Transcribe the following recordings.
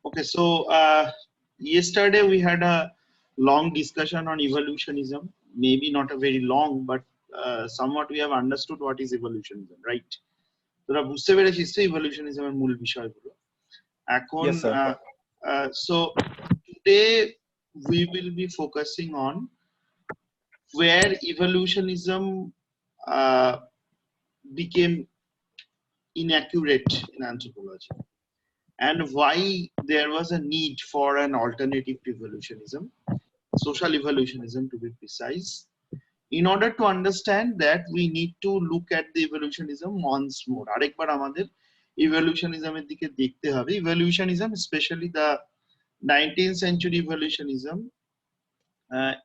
Okay, so yesterday we had a long discussion on evolutionism. Maybe not a very long, but somewhat we have understood what is evolutionism, right? তোরা বুঝতে পেরেছিস তো evolutionism এর মূল বিষয়গুলো এখন Yes, sir. So today we will be focusing on where evolutionism became inaccurate in anthropology, and why there was a need for an alternative to evolutionism, social evolutionism to be precise. In order to understand that, we need to look at the evolutionism once more. আরেকবার আমাদের evolutionism এর দিকে দেখতে হবে. Evolutionism, especially the 19th century evolutionism,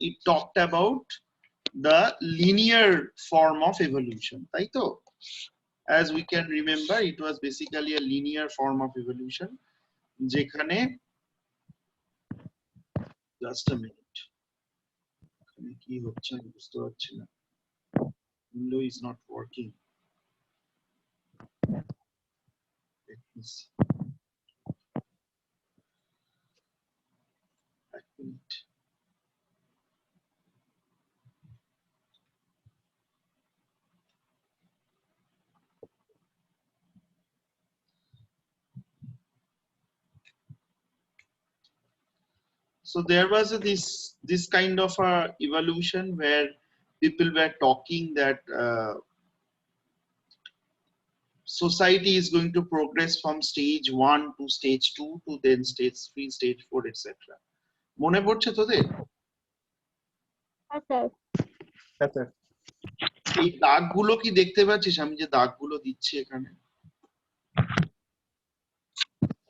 it talked about the linear form of evolution, তাই তো? As we can remember, it was basically a linear form of evolution যেখানে just a minute কি হচ্ছে আমি বুঝতে পারছি না, window is not working. Let me see. A minute. So there was this kind of a evolution where people were talking that society is going to progress from stage 1 to stage 2 to then stage 3, stage 4, etc. মনে পড়ছে তোদের? Yes, sir. এই দাগগুলো কি দেখতে পাচ্ছিস আমি যে দাগগুলো দিচ্ছি এখানে?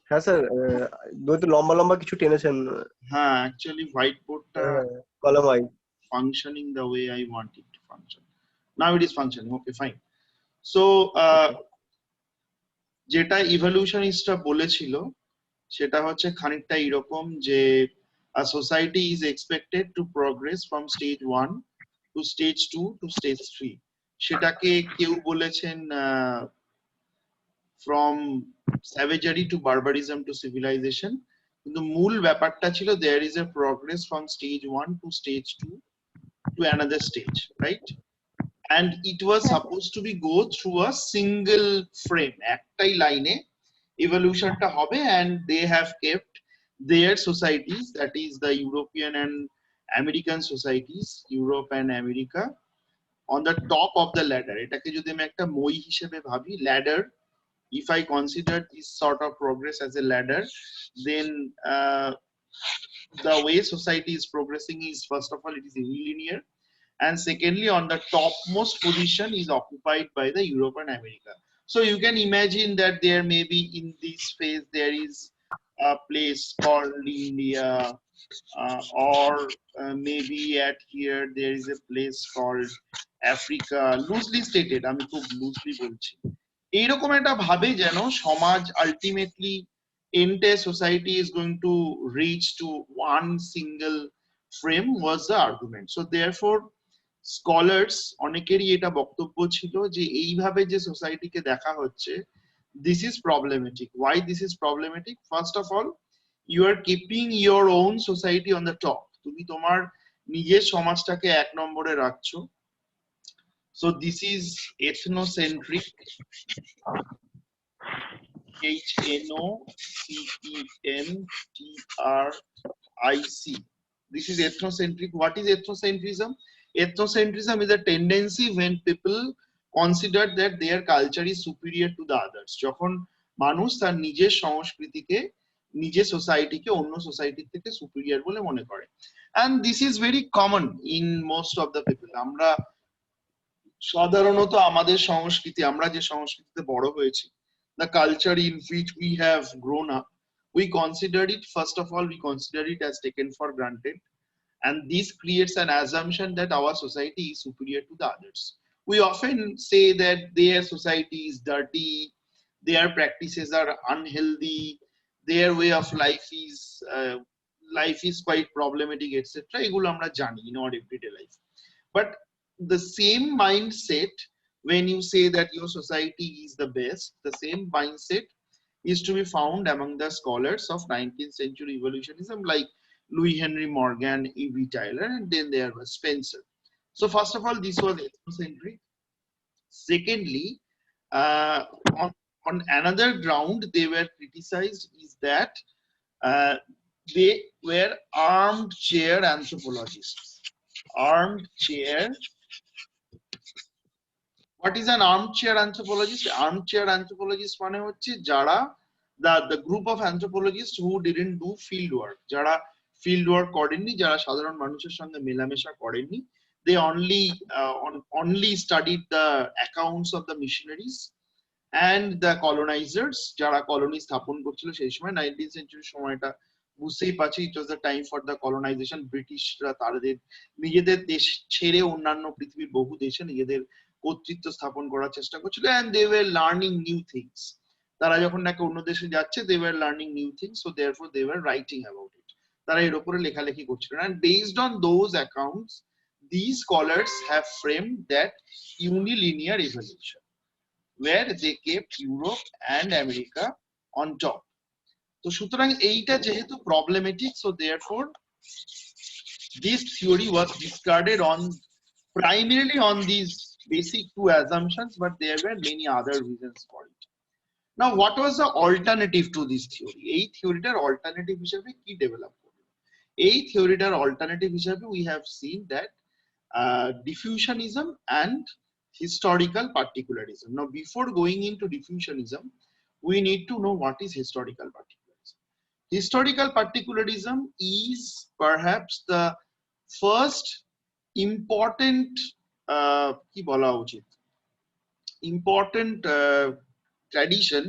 হ্যাঁ স্যার, দুটো লম্বা লম্বা কিছু টেনেছেন। হ্যাঁ, অ্যাকচুয়ালি হোয়াইট বোর্ডটা কলম I functioning the way I want it to function. Now it is functioning. Okay, fine. So যেটা ইভলিউশনিস্টরা বলেছিল সেটা হচ্ছে খানিকটা এরকম যে a society is expected to progress from stage 1 to stage 2 to stage 3. সেটাকে কেউ বলেছেন from savagery to barbarism to civilization, কিন্তু মূল ব্যাপারটা ছিল there is a progress from stage 1 to stage 2 to another stage, right? And it was supposed to be go through a single frame, একটাই লাইনে evolutionটা হবে, and they have kept their societies, that is the European and American societies, Europe and America, on the top of the ladder. এটাকে যদি আমি একটা মই হিসেবে ভাবি, ladder, if I consider this sort of progress as a ladder, then the way society is progressing is, first of all, it is linear, and secondly, on the topmost position is occupied by the Europe and America. So you can imagine that there may be in this phase there is a place called India, or maybe at here there is a place called Africa, loosely stated, আমি খুব loosely বলছি। এইরকম একটা ভাবে যেন সমাজ ultimately entire society is going to reach to one single frame was the argument. So therefore scholars অনেকেরই এটা বক্তব্য ছিল যে এইভাবে যে সোসাইটিকে দেখা হচ্ছে, this is problematic. Why this is problematic? First of all, you are keeping your own society on the top. তুমি তোমার নিজের সমাজটাকে এক নম্বরে রাখছো। So this is ethnocentric, HNOCENTRIC. This is ethnocentric. What is ethnocentrism? Ethnocentrism is a tendency when people consider that their culture is superior to the others. যখন মানুষ তার নিজের সংস্কৃতিকে, নিজের সোসাইটিকে অন্য সোসাইটির থেকে সুপিরিয়র বলে মনে করে, and this is very common in most of the people. আমরা সাধারণত আমাদের সংস্কৃতি, আমরা যে সংস্কৃতিতে বড় হয়েছি, the culture in which we have grown up, we consider it, first of all, we consider it as taken for granted, and this creates an assumption that our society is superior to the others. We often say that their society is dirty, their practices are unhealthy, their way of life is quite problematic, etc. এগুলো আমরা জানি in our everyday life. But the same mindset, when you say that your society is the best, the same mindset is to be found among the scholars of 19th century evolutionism like Louis Henry Morgan, E.B. Tylor, and then there was Spencer. So first of all, this was ethnocentric. Secondly, uh, on, on another ground they were criticized is that uh, they were armchair anthropologists. Armchair. What is an armchair anthropologist? Armchair anthropologist মানে হচ্ছে যারা the group of anthropologists who didn't do field work, যারা field work করেননি, যারা সাধারণ মানুষের সঙ্গে মেলামেশা করেননি, they only studied the accounts of the missionaries and the colonizers, যারা কলোনি স্থাপন করছিল সেই সময় 19th century সময়টা বুঝতেই পারছি, it was the time for the colonization. ব্রিটিশরা তাদের নিজেদের দেশ ছেড়ে অন্যান্য পৃথিবীর বহু দেশে নিজেদের কর্তৃত্ব স্থাপন করার চেষ্টা করছিল, and they were learning new things. তারা যখন নাকি অন্য দেশে যাচ্ছে, they were learning new things, so therefore they were writing about it. তারা এর উপরে লেখালেখি করছিলেন, and based on those accounts these scholars have framed that unilinear evolution where they kept Europe and America on top. তো সুতরাং এইটা যেহেতু problematic, so therefore this theory was discarded on primarily on these basic two assumptions, but there were many other reasons for it. Now what was the alternative to this theory? এই থিওরিটার alternative হিসেবে কি develop করবে? এই থিওরিটার alternative হিসেবে we have seen that diffusionism and historical particularism. Now before going into diffusionism, we need to know what is historical particularism. Historical particularism is perhaps the first important কি বলা উচিত, important tradition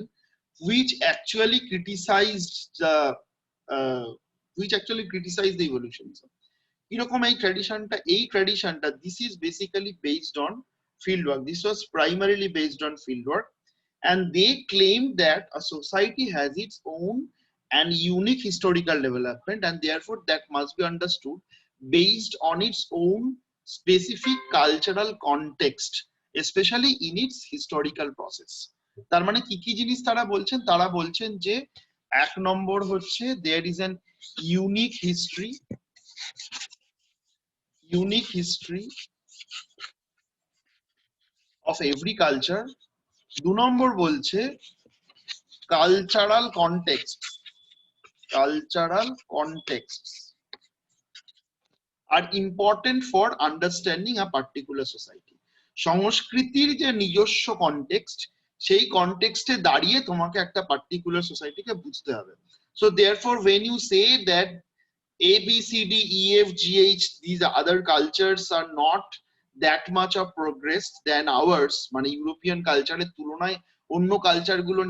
which actually criticized the evolutionism. এরকম এই ট্র্যাডিশনটা this is basically based on field work. This was primarily based on field work, and they claimed that a society has its own and unique historical development, and therefore that must be understood based on its own specific cultural context, especially in its historical process. তার মানে কি কি জিনিস তারা বলছেন? তারা বলছেন যে এক নম্বর হচ্ছে there is an unique history of every culture. দু নম্বর বলছে cultural contexts are important for understanding a particular society. সংস্কৃতির যে নিজস্ব কনটেক্সট, সেই কনটেক্সটে দাঁড়িয়ে তোমাকে একটা পার্টিকুলার সোসাইটিকে বুঝতে হবে. So therefore when you say that A, B, C, D, E, F, G, H, these other cultures are not that much of progress than ours, মানে ইউরোপিয়ান কালচারের তুলনায় অন্য কালচার গুলো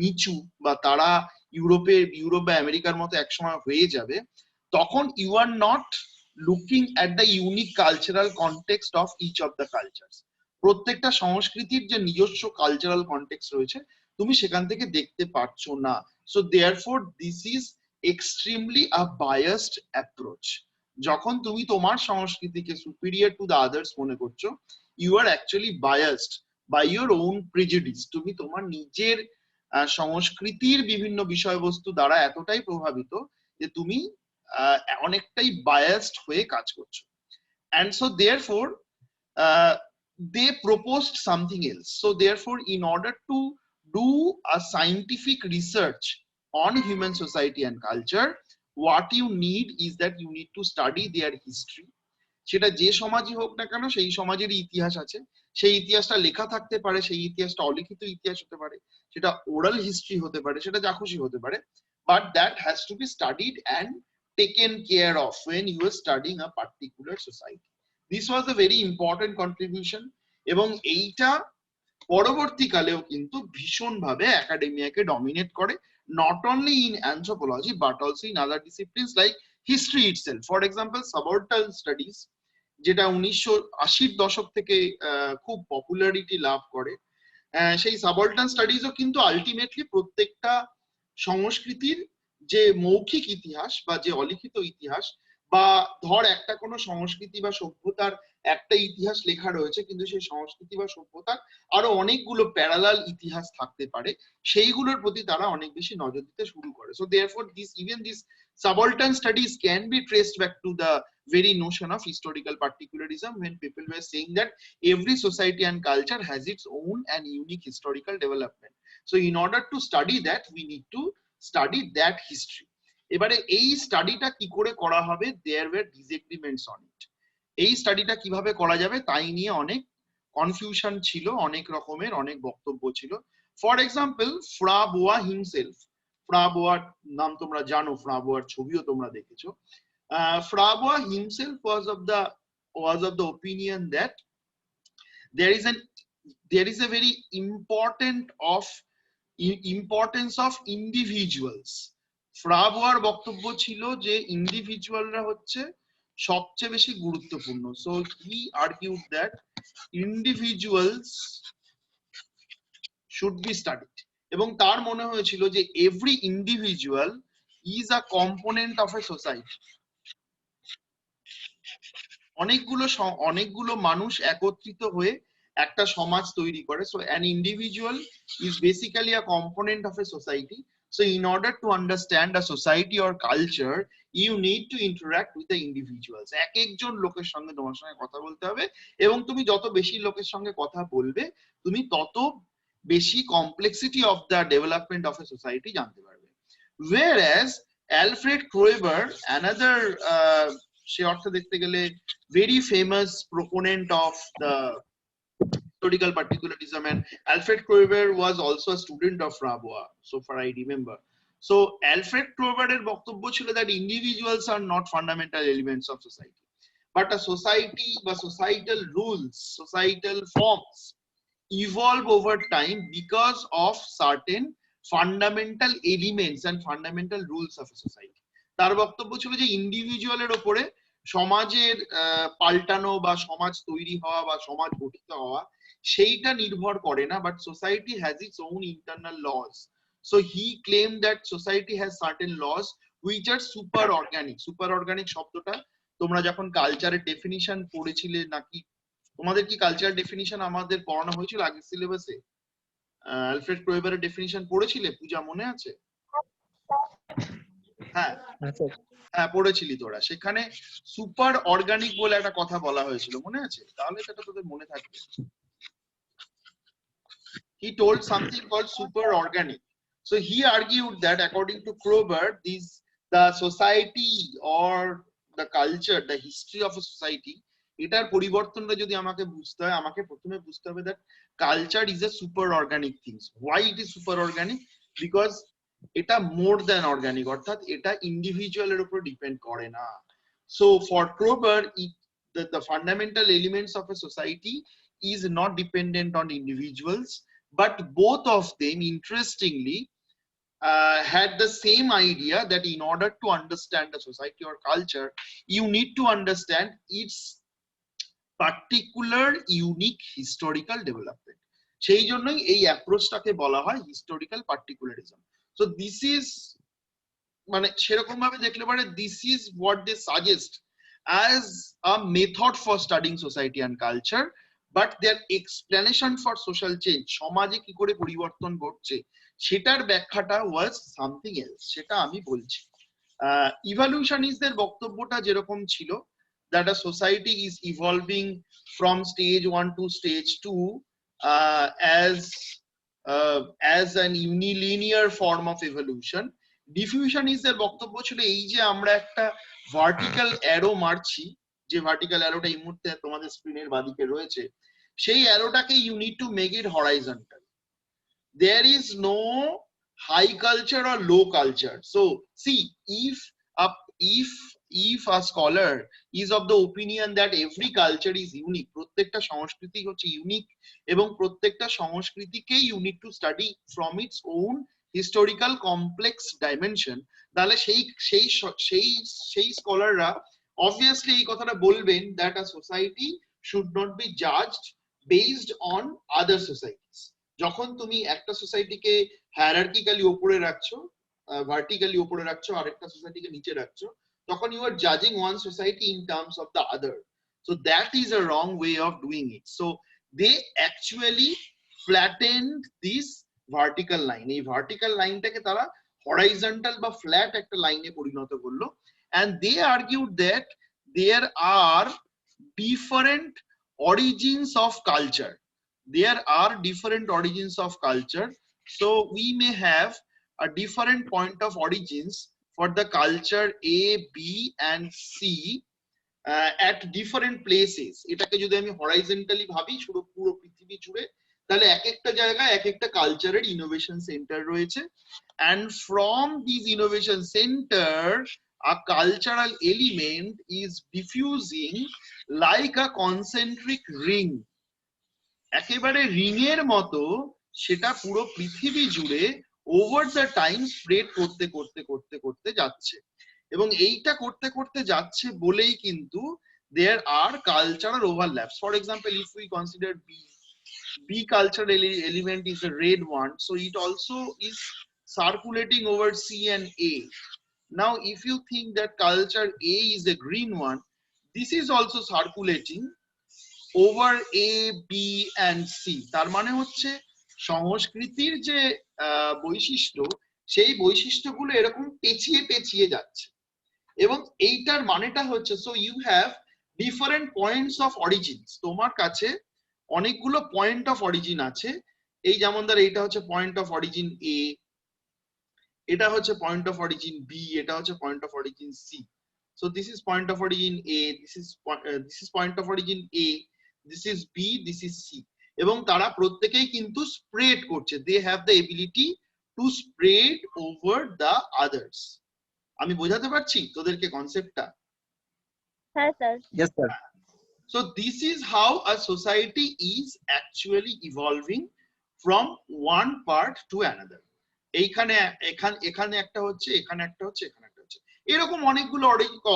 নিচু, বা তারা ইউরোপ বা আমেরিকার মতো একসময় হয়ে যাবে, তখন you are not looking at the unique cultural context of each of the cultures. প্রত্যেকটা সংস্কৃতির যে নিজস্ব কালচারাল কনটেক্সট রয়েছে তুমি সেখান থেকে দেখতে পাচ্ছো না. So therefore this is extremely a biased approach. যখন তুমি তোমার সংস্কৃতিকে superior to the others মনে করছো, you are actually biased by your own prejudice. তুমি তোমার নিজের সংস্কৃতির বিভিন্ন বিষয়বস্তু দ্বারা এতটাই প্রভাবিত যে তুমি অনেকটাই biased হয়ে কাজ করছো. And so therefore they proposed something else. So therefore in order to do a scientific research on human society and culture, what you need is that you need to study their history. সেটা যে সমাজই হোক না কেন, সেই সমাজের ইতিহাস আছে, সেই ইতিহাসটা লেখা থাকতে পারে, সেই ইতিহাসটা অলিখিত ইতিহাস হতে পারে, সেটা ওরাল হিস্ট্রি হতে পারে, সেটা যা খুশি হতে পারে, but that has to be studied and taken care of when you are studying a particular society. This was a very important contribution, এবং এইটা পরবর্তীকালেও কিন্তু ভীষণভাবে একাডেমিয়াকে ডমিনেট করে, not only in anthropology but also in other disciplines like history itself. For example, subaltern studies, যেটা 1980-র দশক থেকে খুব popularity লাভ করে, সেই সাবঅল্টার্ন স্টাডিজও কিন্তু আলটিমেটলি প্রত্যেকটা সংস্কৃতির যে মৌখিক ইতিহাস বা যে অলিখিত ইতিহাস, বা ধর একটা কোনো সংস্কৃতি বা সভ্যতার একটা ইতিহাস লেখা রয়েছে, কিন্তু সেই সংস্কৃতি বা সভ্যতার আরো অনেকগুলো প্যারালাল ইতিহাস থাকতে পারে, সেইগুলোর প্রতি তারা অনেক বেশি নজর দিতে শুরু করে। So therefore this subaltern studies can be traced back to the very notion of historical particularism, when people were saying that every society and culture has its own and unique historical development. So in order to study that, we need to study that history. এবারে এই স্টাডিটা কি করে করা হবে, দেয়ার wire ডিসএগ্রিমেন্টস on it. এই স্টাডিটা কিভাবে করা যাবে তাই নিয়ে অনেক কনফিউশন ছিল, অনেক রকমের অনেক বক্তব্য ছিল। For example, Franz Boas himself, Franz বোয়ার নাম তোমরা জানো, ফ্রা বোয়ার ছবিও তোমরা দেখেছো। Franz Boas himself was of the opinion that there is a very importance of individuals. Franz বোয়ার বক্তব্য ছিল যে ইন্ডিভিজুয়ালরা হচ্ছে সবচেয়ে বেশি গুরুত্বপূর্ণ। So he argued that individuals should be studied, এবং তার মনে হয়েছিল যে every individual is a component of a society. অনেকগুলো মানুষ একত্রিত হয়ে একটা সমাজ তৈরি করে। So an individual is basically a component of a society. So in order to understand a society or culture, you need to interact with the individuals. এক একজন লোকের সঙ্গে তোমার সঙ্গে কথা বলতে হবে, এবং তুমি যত বেশি লোকের সঙ্গে কথা বলবে, তুমি তত বেশি complexity of the development of a society জানতে পারবে। Whereas Alfred Kroeber, another সে অর্থে দেখতে গেলে very famous proponent of the historical particularism, and Alfred Kroeber was also a student of Fra Boa, so far I remember. So Alfred Kroeber এর বক্তব্য ছিল that individuals are not fundamental elements of society, but a society বা societal rules, societal forms evolve over time because of certain fundamental elements and fundamental rules of a society. তার বক্তব্য ছিল যে ইন্ডিভিজুয়ালের উপরে সমাজের পাল্টানো বা সমাজ তৈরি হওয়া বা সমাজ গঠিত হওয়া সেইটা নির্ভর করে না, but society has its own internal loss. So he claim that society has certain loss which are super organic. Super organic শব্দটা তোমরা যখন কালচারের ডেফিনিশন পড়েছিলে, নাকি তোমাদের কি কালচার ডেফিনিশন আমাদের পড়ানো হয়েছিল আগের সিলেবাসে? অ্যালফ্রেড ক্রোয়েবারের ডেফিনিশন পড়েছিলে পূজা, মনে আছে? হ্যাঁ হ্যাঁ পড়েছিলি তোরা। সেখানে সুপার অর্গানিক বলে একটা কথা বলা হয়েছিল, মনে আছে? তাহলে সেটা তোদের মনে থাকবে। He told something called super organic. So he argued that according to Kroeber, the society or the culture, the history of a society, এটার পরিবর্তনটা যদি আমাকে বুঝতে হয়, আমাকে প্রথমে বুঝতে হবে that culture is a super organic thing. Why it is super organic? Because এটা more than organic, অর্থাৎ এটা ইন্ডিভিজুয়ালের উপর ডিপেন্ড করে না। So for Kroeber, the fundamental elements of a society is not dependent on individuals, but both of them, interestingly, had the same idea that in order to understand the society or culture, you need to understand its particular unique historical development. সেই জন্যই এই অ্যাপ্রোচটাকে বলা হয় historical particularism. So this is মানে সেরকম ভাবে দেখলে পারে this is what they suggest as a method for studying society and culture, but their explanation for social change, সমাজে কি করে পরিবর্তন ঘটছে সেটার ব্যাখ্যাটা was something else, সেটা আমি বলছি। ইভলিউশনিস্টদের বক্তব্যটা যেরকম ছিল that a society is evolving from stage 1 to stage 2 as an unilinear form of evolution, ডিফিউশনিস্টদের বক্তব্য ছিল এই যে আমরা একটা ভার্টিক্যাল অ্যারো মারছি, যে ভার্টিক্যাল অ্যারোটা এই মুহূর্তে তোমাদের স্ক্রিনের বাদিকে রয়েছে, সেই অ্যারোটাকে you need to make it horizontal. There is no high culture or low culture. So see, if a scholar is of the opinion that every culture is unique, প্রত্যেকটা সংস্কৃতি হচ্ছে ইউনিক এবং প্রত্যেকটা সংস্কৃতিকে you need to study from its own historical complex dimension, তাহলে সেই স্কলাররা obviously এই কথাটা বলবেন that a society should not be judged based on other societies. যখন তুমি একটা সোসাইটিকে হায়ারার্কিক্যালি উপরে রাখছো, ভার্টিক্যালি উপরে রাখছো, আরেকটা সোসাইটিকে নিচে রাখছো, তখন you are judging one society in terms of the other. So that is a wrong way of doing it. So they actually flattened this vertical line. এই vertical লাইনটাকে তারা horizontal বা flat একটা লাইনে পরিণত করলো, and they argued that there are different origins of culture. There are different origins of culture. So we may have a different point of origins for the culture A, B and C at different places. এটাকে যদি আমি horizontally ভাবি পুরো পৃথিবী জুড়ে, তাহলে এক একটা জায়গায় এক একটা কালচারের ইনোভেশন সেন্টার রয়েছে, and from these innovation centers a cultural element is diffusing like a concentric ring. একেবারে রিং এর মতো সেটা পুরো পৃথিবী জুড়ে ওভার দ্য টাইম স্প্রেড করতে করতে করতে করতে যাচ্ছে, এবং এইটা করতে করতে যাচ্ছে বলেই কিন্তু there are cultural overlaps. For example, if we consider B cultural element is a red one, so it also is circulating over C and A. Now if you think that culture A is a green one, this is also circulating over A, B and C. তার মানে হচ্ছে সংস্কৃতির যে বৈশিষ্ট্য, সেই বৈশিষ্ট্যগুলো এরকম পেঁচিয়ে পেঁচিয়ে যাচ্ছে, এবং এইটার মানেটা হচ্ছে so you have different points of origins. তোমার কাছে অনেকগুলো পয়েন্ট অফ অরিজিন আছে। এই যেমন ধর এইটা হচ্ছে পয়েন্ট অফ অরিজিন এ, এটা হচ্ছে পয়েন্ট অফ অরিজিন বি, এটা হচ্ছে point of origin C. So this is point of origin A, this is point of origin A, this is B, this is C, এবং তারা প্রত্যেকেই কিন্তু স্প্রেড করছে, they have the ability to spread over the others. আমি বোঝাতে পারছি তোদেরকে কনসেপ্টটা? হ্যাঁ sir. Yes, sir. So this is how a society is actually evolving from one part to another. এইখানে এখানে একটা হচ্ছে, এখানে একটা হচ্ছে, এখানে একটা হচ্ছে, এরকম অনেকগুলো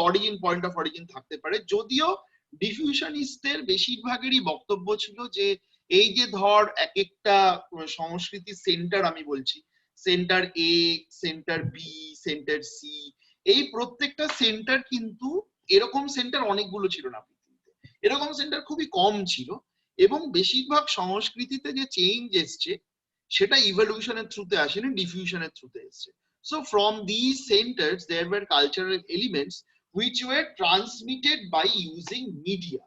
অরিজিন পয়েন্ট অফ অরিজিন থাকতে পারে। যদিও ডিফিউশনিস্টদের বেশিরভাগেরই বক্তব্য ছিল যে এই যে ধর এক একটা সংস্কৃতির সেন্টার, আমি বলছি সেন্টার এ, সেন্টার বি, সেন্টার সি, এই প্রত্যেকটা সেন্টার কিন্তু এরকম সেন্টার অনেকগুলো ছিল না পৃথিবীতে, এরকম সেন্টার খুবই কম ছিল, এবং বেশিরভাগ সংস্কৃতিতে যে চেঞ্জ এসছে সেটা ইভলিউশনের থ্রুতে আসেনি, ডিফিউশনের থ্রুতে এসছে। So from these centers there were cultural elements which were transmitted by using media.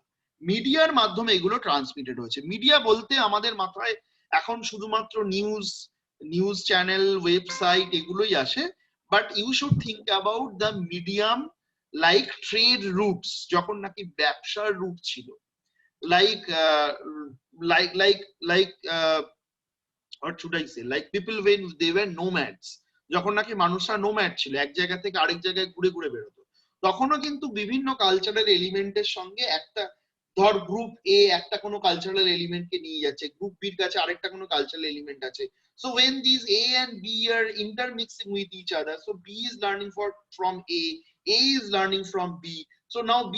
মিডিয়ার মাধ্যমে এগুলো ট্রান্সমিটেড হয়েছে। মিডিয়া বলতে আমাদের মাথায় এখন শুধুমাত্র নিউজ চ্যানেল, ওয়েবসাইট এগুলোই আসে, but you should think about the medium like trade routes, যখন নাকি ব্যবসার রুট ছিল, like what should I say, like people when they were nomads, যখন নাকি মানুষরা নোম্যাড ছিল, এক জায়গা থেকে আরেক জায়গায় ঘুরে ঘুরে বেরোতো, তখনও কিন্তু বিভিন্ন কালচারাল এলিমেন্টের সঙ্গে একটা ধর গ্রুপ এ একটা কোনো কালচারাল এলিমেন্টকে নিয়ে যাচ্ছে, গ্রুপ বির কাছে আরেকটা কোনো কালচারাল এলিমেন্ট আছে। So when these A and B are intermixing with each other, so B is learning from A is learning from B, so now B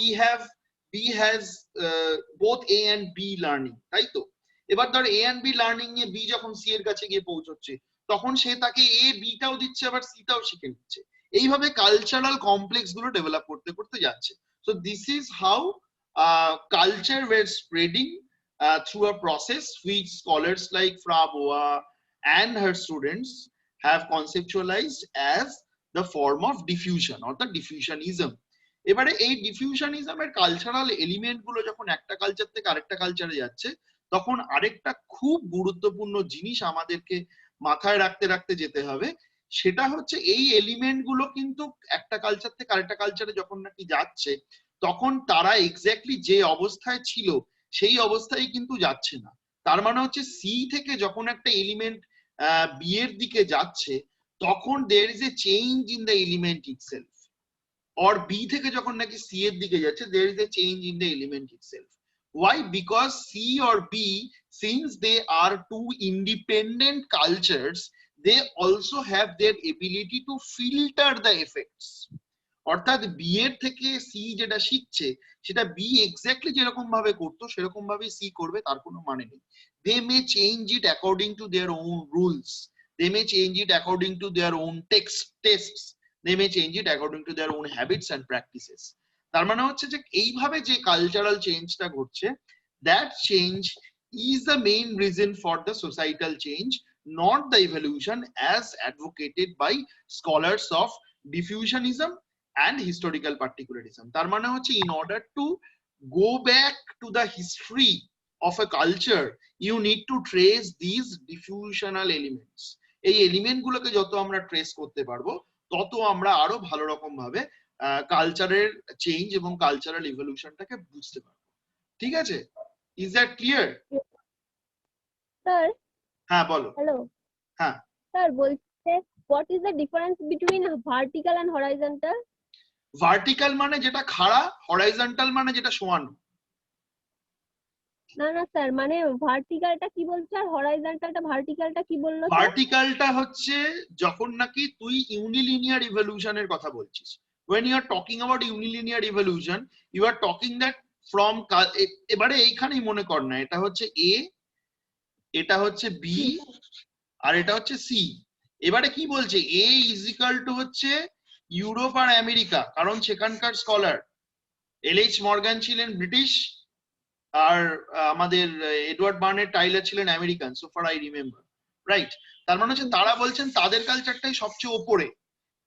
has both A and B learning, তাই তো? এবার ধর A and B learning A B যখন C এর কাছে গিয়ে পৌঁছচ্ছে, তখন সে তাকে এ বিটাও দিচ্ছে, আবার সিটাও শিখে নিচ্ছে, এইভাবে কালচারাল কমপ্লেক্স গুলো ডেভেলপ করতে করতে যাচ্ছে। So this is how culture were spreading through a process which scholars like Franz Boas and her students have conceptualized as the form of diffusion or the diffusionism. এবারে এই ডিফিউশনিজমের cultural element গুলো যখন একটা culture থেকে আরেকটা কালচারে যাচ্ছে, তখন আরেকটা খুব গুরুত্বপূর্ণ জিনিস আমাদেরকে মাথায় রাখতে রাখতে যেতে হবে, সেটা হচ্ছে এই এলিমেন্ট গুলো কিন্তু একটা কালচার থেকে আরেকটা কালচারে যখন নাকি যাচ্ছে, তখন তারা এক্স্যাক্টলি যে অবস্থায় ছিল সেই অবস্থায় কিন্তু যাচ্ছে না। তার মানে হচ্ছে সি থেকে যখন একটা এলিমেন্ট বি এর দিকে যাচ্ছে, তখন there is a change in the element itself, or B থেকে যখন নাকি C এর দিকে যাচ্ছে, there is a change in the element itself. Why? Because C or B, since they are two independent cultures, they also have their ability to filter the effects. অর্থাৎ B এর থেকে C যেটা শিখছে, সেটা be exactly যেরকম ভাবে করতো সেরকম ভাবে সি করবে তার কোনো মানে নেই। They may change it according to their own rules, they may change it according to their own tests, they may change it according to their own habits and practices. তার মানে হচ্ছে যে এইভাবে যে কালচারাল চেঞ্জটা ঘটছে, that change is the main reason for the societal change, not the evolution as advocated by scholars of diffusionism and historical particularism. তার মানে হচ্ছে in order to go back to the history of a culture, you need to trace these diffusional elements. এই element গুলোকে যত আমরা trace করতে পারবো, তত আমরা আরো ভালো রকম ভাবে কালচারের চেঞ্জ এবং কালচারাল ইভলিউশনটাকে বুঝতে পারবো। ঠিক আছে? Is that clear? স্যার, হ্যাঁ বলো। হ্যালো হ্যাঁ স্যার, বলছে what is the difference between vertical and horizontal? Vertical মানে যেটা খাড়া, হরাইজন্টাল মানে যেটা সমান। না না স্যার, মানে ভার্টিক্যালটা কি বলছো আর হরাইজন্টালটা ভার্টিক্যালটা কি বললো স্যার? ভার্টিক্যালটা হচ্ছে যখন নাকি তুই ইউনিলিনিয়ার ইভলিউশনের কথা বলছিস। when you are talking about unilinear evolution, you are talking that from এবারে এইখানেই মনে কর না, এটা হচ্ছে এ, এটা হচ্ছে বি, আর এটা হচ্ছে সি। এবারে কি বলছে, এ ইজ ইকুয়াল টু হচ্ছে ইউরোপ আর আমেরিকা, কারণ সেখানকার স্কলার এলএইচ মর্গান ছিলেন ব্রিটিশ, আর আমাদের এডওয়ার্ড বার্নেট টাইলার ছিলেন American, so far I remember, right? তার মানে হচ্ছে তারা বলছেন তাদের কালচারটাই সবচেয়ে ওপরে,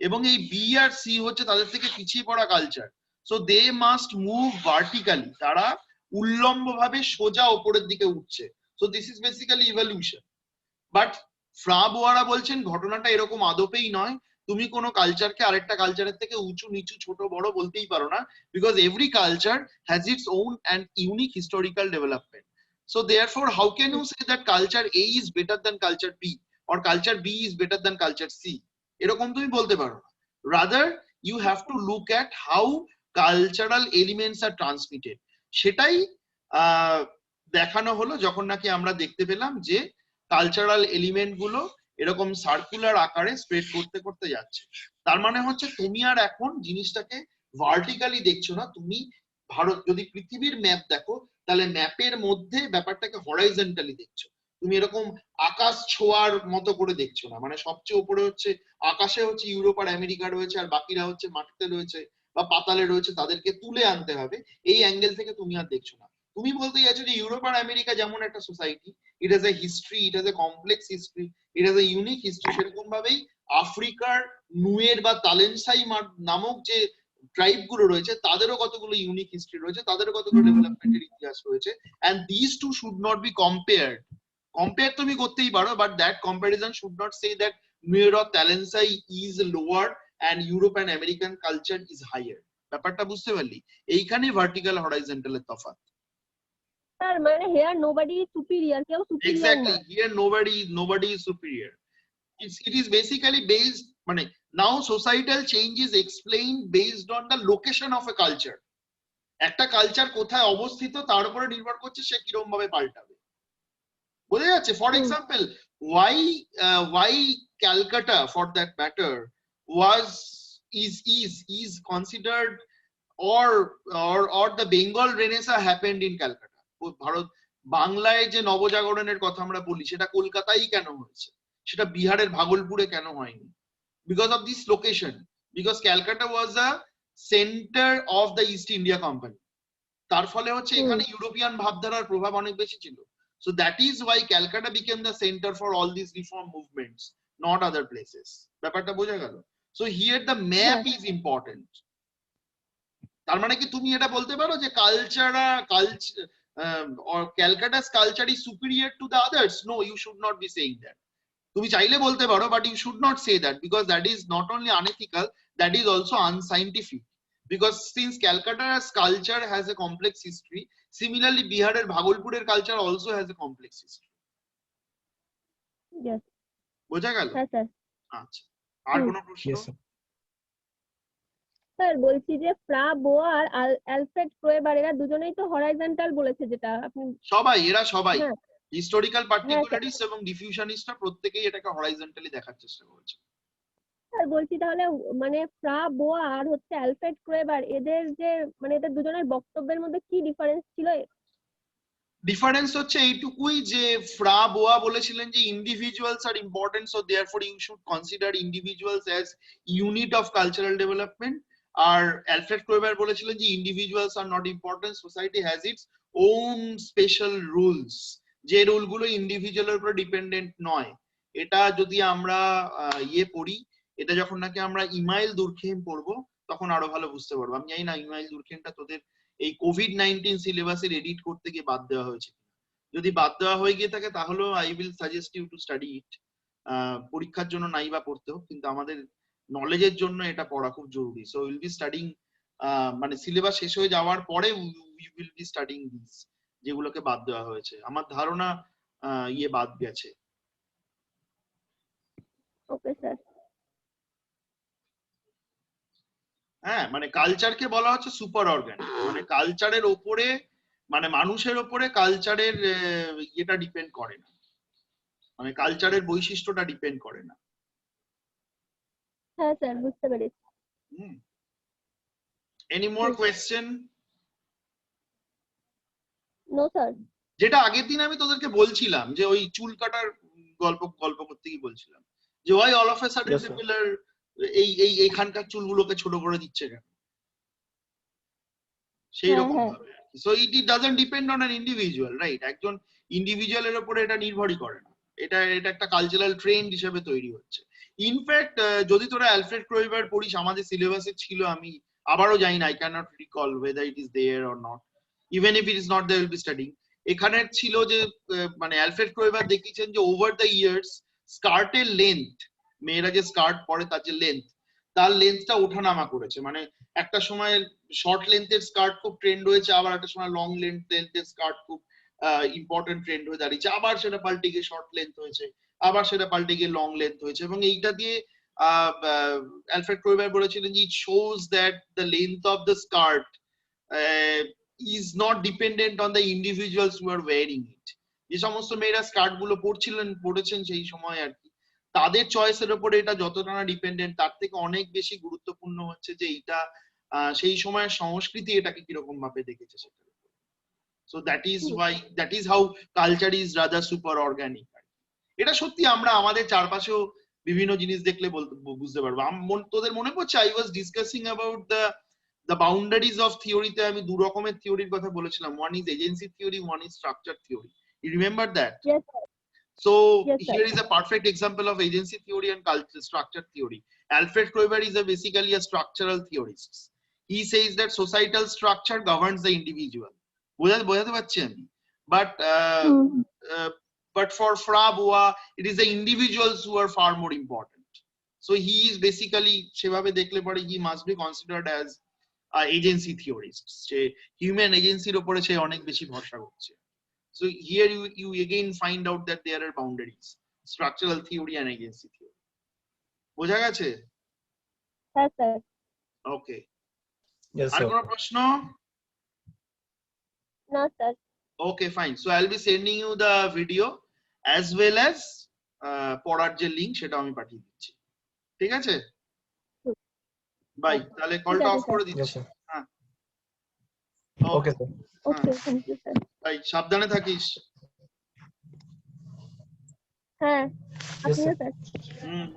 এবং এই বি আর সি হচ্ছে তাদের থেকে পিছিয়ে পড়া culture. So they must move vertically, তারা উল্লম্বভাবে সোজা ওপরের দিকে উঠছে। So this is basically evolution. But Franz বোয়ারা বলছেন ঘটনাটা এরকম আদপেই নয়। তুমি কোনো কালচারকে আরেকটা কালচারের থেকে উঁচু নিচু ছোট বড় বলতেই পারো না, because every culture has its own and unique historical development. So therefore how can you say that culture A is better than culture B or culture B is better than culture C? এরকম তুমি বলতে পারো না। Rather you have to look at how cultural elements are transmitted. সেটাই দেখানো হলো যখন নাকি আমরা দেখতে পেলাম যে কালচারাল এলিমেন্ট গুলো এরকম সার্কুলার আকারে স্প্রেড করতে করতে যাচ্ছে। তার মানে হচ্ছে তুমি আর এখন জিনিসটাকে ভার্টিক্যালি দেখছো না, তুমি ভারত যদি পৃথিবীর ম্যাপ দেখো, তাহলে ম্যাপের মধ্যে ব্যাপারটাকে হরাইজন্টালি দেখছো। তুমি এরকম আকাশ ছোঁয়ার মতো করে দেখছো না, মানে সবচেয়ে উপরে হচ্ছে আকাশে হচ্ছে ইউরোপ আর আমেরিকা রয়েছে, আর বাকিরা হচ্ছে মাটিতে রয়েছে বা পাতালে রয়েছে, তাদেরকে তুলে আনতে হবে, এই অ্যাঙ্গেল থেকে তুমি আর দেখছো না। তুমি বলতে চাইছো যে ইউরোপ আর আমেরিকা যেমন একটা society, it has a history, it has a complex history, it has a unique history, সেরকম ভাবেই আফ্রিকার নুয়ের বা তালেনসাই নামক যে ট্রাইব গুলো রয়েছে তাদেরও কতগুলো ইউনিক হিস্ট্রি রয়েছে, তাদেরও কতগুলো ডেভেলপমেন্টের ইতিহাস রয়েছে, and this too should not be compared. Compare তুমি করতেই পারো, but that comparison should not say that Nuer or Tallensi is lower and Europe and American culture is higher. ব্যাপারটা বুঝতে পারলি? এইখানেই ভার্টিক্যাল হরাইজন্টালের তফাৎ। স্যার মানে হিয়ার নোবডি ইজ সুপিরিয়র, কেউ সুপিরিয়র না। Exactly, here nobody is superior. It is basically based, মানে now societal change is explained based on the location of a culture. একটা কালচার কোথায় অবস্থিত তার উপরে নির্ভর করছে সে কিরকম ভাবে পাল্টাবে। বোঝা যাচ্ছে? For example, why Calcutta for that matter was is considered, or the Bengal Renaissance happened in Calcutta. Bharat বাংলায় যে নবজাগরণের কথা আমরা বলি সেটা কলকাতায় কেন হয়েছে, সেটা বিহারের ভাগলপুরে কেন হয়নি? Because of this location, because Calcutta was a centre of the east India company. তার ফলে হচ্ছে এখানে ইউরোপিয়ান ভাবধারার প্রভাব অনেক বেশি ছিল। So that is why Calcutta became the centre for all this reform movements, not other places. ব্যাপারটা বোঝা গেল? So here the map is important. তার মানে কি তুমি এটা বলতে পারো যে Calcutta's culture is superior to the others? No, you should not be saying that. তুমি চাইলে বলতে পারো, but you should not say that, because that is not only unethical, that is also unscientific. Because since Calcutta's culture has a complex history, similarly Biharer Bhagalpurer culture also has a complex history. Yes. বোঝা গেল? হ্যাঁ sir. আচ্ছা, আর কোনো প্রশ্ন? Sir বলছি যে ফ্রা Boer Alfred ক্রোয়েবার এরা দুজনেই তো হরাইজন্টাল বলেছে, যেটা আপনি এরা সবাই হ্যাঁ হিস্টোরিক্যাল পার্টিকুলারিস্ট এবং ডিফিউশনিস্টরা প্রত্যেকেই এটাকে হরাইজন্টালি দেখার চেষ্টা করেছে। স্যার বলছি তাহলে মানে ফ্রা বোয়া আর হচ্ছে অ্যালফ্রেড ক্রোয়েবার এদের যে মানে এদের দুজনের বক্তব্যের মধ্যে কি ডিফারেন্স ছিল? ডিফারেন্স হচ্ছে এইটুকুই যে ফ্রা বোয়া বলেছিলেন যে individuals are important, so therefore you should consider individuals as unit of cultural development. আর অ্যালফ্রেড ক্রোয়েবার বলেছিলেন যে individuals are not important, society has its own special rules, যে রুলগুলো ইন্ডিভিজুয়ালের উপর ডিপেন্ডেন্ট নয়। এটা যদি আমরা পড়ি, এটা যখন নাকি আমরা ইমাইল দুর্খেম পড়বো তখন আরো ভালো বুঝতে পারবো। আমি জানি না ইমাইল দুর্খেমটা তোদের এই কোভিড-19 সিলেবাসের এডিট করতে গিয়ে বাদ দেওয়া হয়েছে। যদি বাদ দেওয়া হয়ে গিয়ে থাকে তাহলে I will suggest you to study it. পরীক্ষার জন্য নাই বা পড়তে হোক, কিন্তু আমাদের নলেজের জন্য এটা পড়া খুব জরুরি। সো উইল বি স্টাডিং, মানে সিলেবাস শেষ হয়ে যাওয়ার পরে we will be studying this, যেগুলোকে বাদ দেওয়া হয়েছে। আমার ধারণা বাদ গেছে। Okay sir. হ্যাঁ, মানে কালচারকে বলা হচ্ছে সুপার অর্গানিক, মানে কালচারের ওপরে, মানে মানুষের ওপরে কালচারের ইয়েটা ডিপেন্ড করে না, মানে কালচারের বৈশিষ্ট্যটা ডিপেন্ড করে না। হ্যাঁ স্যার, বুঝতে পেরেছি। Any more question? No sir. যেটা আগের দিন আমি তোদেরকে বলছিলাম যে ওই চুল কাটার গল্প করতে গিয়ে বলছিলাম যে why all of a sudden people are এইখানকার চুলগুলোকে ছোট করে দিচ্ছে কেন, সেই রকম ভাবে। So it doesn't depend on an individual, right? একজন ইন্ডিভিজুয়ালের উপরে এটা নির্ভরই করে না, এটা একটা কালচারাল ট্রেন্ড হিসেবে তৈরি হচ্ছে। ইনফ্যাক্ট যদি তোরা অ্যালফ্রেড ক্রোয়েবার পড়িস, আমাদের সিলেবাসে ছিল, আমি আবারও জানি না, I can not recall whether it is there or not, even if it is not there, will be studying। এখানে ছিল যে মানে অ্যালফ্রেড ক্রোয়েবার দেখিয়েছেন যে ওভার দ্য ইয়ার্স স্কার্টের লেন্থ, মেয়েরা যে স্কার্ট পরে তার যে লেন্থ, তার লেন্থটা ওঠানামা করেছে। মানে একটা সময় শর্ট লেন্থের স্কার্ট খুব ট্রেন্ড হয়েছে, আবার একটা সময় লং লেন্থের স্কার্ট খুব ইম্পর্টেন্ট ট্রেন্ড হয়ে দাঁড়িয়েছে, আবার সেটা পাল্টে গিয়ে শর্ট লেন্থ হয়েছে, আবার সেটা পাল্টে গিয়ে লং লেন্থ হয়েছে। এবং এইটা দিয়ে অ্যালফ্রেড ক্রোয়েবার বলেছিলেন যে it shows that the length of the skirt is not dependent on the individuals who are wearing it। যে সমস্ত মেয়েরা স্কার্ট গুলো পরেছেন সেই সময় আর কি, তাদের চয়েসের উপরে এটা যতটা না ডিপেন্ডেন্ট, তার থেকে অনেক বেশি গুরুত্বপূর্ণ হচ্ছে যে এটা সেই সময়ের সংস্কৃতি এটাকে কিরকম ভাবে দেখেছে সেটা। So that is how culture is rather super organic. এটা সত্যি আমরা আমাদের চারপাশেও বিভিন্ন জিনিস দেখলে বুঝতে পারবো। তোদের মনে পড়ছে I was discussing about the boundaries of theory তে আমি দু রকমের থিওরির কথা বলেছিলাম, one is agency theory, one is structure theory, you remember that? Yes sir. So Yes, sir. here is a perfect example of agency theory and structure theory. Alfred Kroeber is basically a structural theorist. He says that societal structure governs the individual, বোঝাতে পারছি আমি, but for Fra Boa it is the individuals who are far more important. So he is basically সেভাবে দেখলে পরে he must be considered as agency theorists, যে human এজেন্সির উপরে সে অনেক বেশি ভরসা করছে। So here you again find out that there are boundaries, structural theory and agency theory. বোঝা গেছে? হ্যাঁ স্যার। ওকে, Yes আর sir. কোনো প্রশ্ন? না sir. Okay, fine. So I'll be sending you the video as well as পড়ার যে link সেটা আমি পাঠিয়ে দিচ্ছি, ঠিক আছে? বাই, তাহলে কলটা অফ করে দিচ্ছি। হ্যাঁ, okay sir. Okay, thank you sir. Bye, সাবধানে থাকিস। হ্যাঁ, আপনিও sir. স্যার। হুম।